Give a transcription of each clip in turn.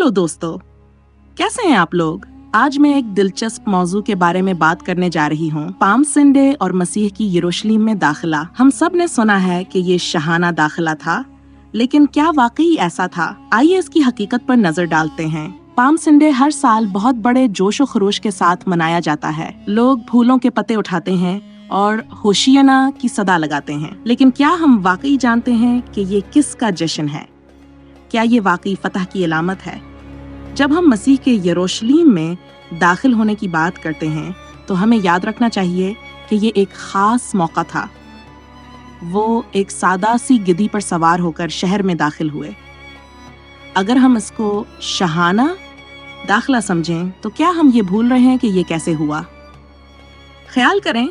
Hello दोस्तों, कैसे हैं आप लोग? आज मैं एक दिलचस्प मौजू के बारे में बात करने जा रही हूँ। पाम संडे और मसीह की यरूशलेम में दाखिला। हम सब ने सुना है कि ये शहाना दाखिला था, लेकिन क्या वाकई ऐसा था? आइए इसकी हकीकत पर नजर डालते हैं। पाम संडे हर साल बहुत बड़े जोश और खरोश के साथ मनाया जाता है। लोग फूलों के पत्ते उठाते हैं और होशियाना की सदा लगाते हैं। लेकिन क्या हम वाकई जानते हैं कि ये किसका जश्न है? क्या ये वाकई फतह की अलामत है? जब हम मसीह के यरूशलेम में दाखिल होने की बात करते हैं तो हमें याद रखना चाहिए कि ये एक खास मौका था। वो एक सादा सी गिद्धी पर सवार होकर शहर में दाखिल हुए। अगर हम इसको शहाना दाखिला समझें तो क्या हम ये भूल रहे हैं कि ये कैसे हुआ? ख्याल करें,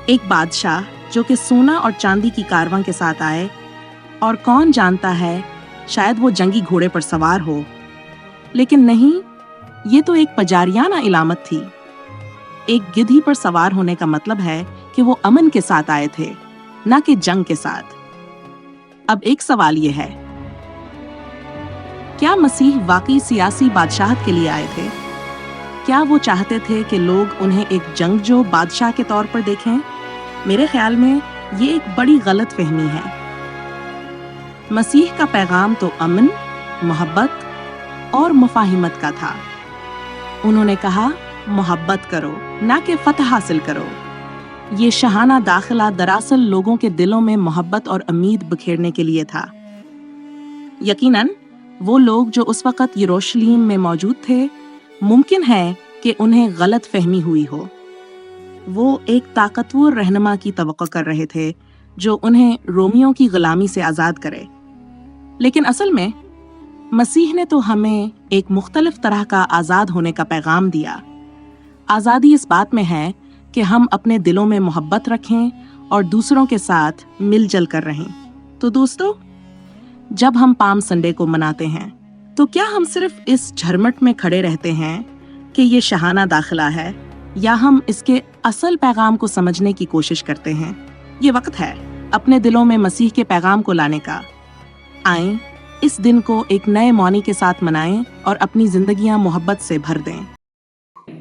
एक बादशाह जो कि सोना और चांदी की कारवां के साथ आए, और कौन जानता है शायद वो जंगी घोड़े पर सवार हो। लेकिन नहीं, ये तो एक पजारियाना इलामत थी। एक गिद्धी पर सवार होने का मतलब है कि वो अमन के साथ आए थे, ना कि जंग के साथ। अब एक सवाल ये है, क्या मसीह वाकई सियासी बादशाहत के लिए आए थे? क्या वो चाहते थे कि लोग उन्हें एक जंगजू बादशाह के तौर पर देखें? मेरे ख्याल में ये एक बड़ी गलत फहमी है। मसीह का पैगाम तो अमन, मोहब्बत और मुफाहिमत का था। उन्होंने कहा, मोहब्बत करो, ना कि फतह हासिल करो। ये शहाना दाखिला दरअसल लोगों के दिलों में मोहब्बत और उम्मीद बिखेरने के लिए था। यकीनन वो लोग जो उस वक़्त यरूशलेम में मौजूद थे, मुमकिन है कि उन्हें गलत फहमी हुई हो। वो एक ताकतवर रहनुमा की तवक्को कर रहे थे जो उन्हें रोमियों की गुलामी से आज़ाद करे। लेकिन असल में मसीह ने तो हमें एक मुख्तलिफ तरह का आज़ाद होने का पैगाम दिया। आज़ादी इस बात में है कि हम अपने दिलों में मोहब्बत रखें और दूसरों के साथ मिलजुल कर रहें। तो दोस्तों, जब हम पाम संडे को मनाते हैं तो क्या हम सिर्फ इस झरमट में खड़े रहते हैं कि ये शहाना दाखिला है, या हम इसके असल पैगाम को समझने की कोशिश करते हैं? ये वक्त है अपने दिलों में मसीह के पैगाम को लाने का। आएं, इस दिन को एक नए मौनी के साथ मनाएं और अपनी जिंदगियां मोहब्बत से भर दें।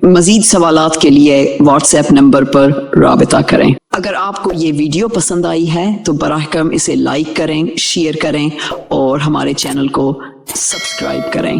मजीद सवालात के लिए व्हाट्सएप नंबर पर राबिता करें। अगर आपको ये वीडियो पसंद आई है तो बराह करम इसे लाइक करें, शेयर करें और हमारे चैनल को सब्सक्राइब करें।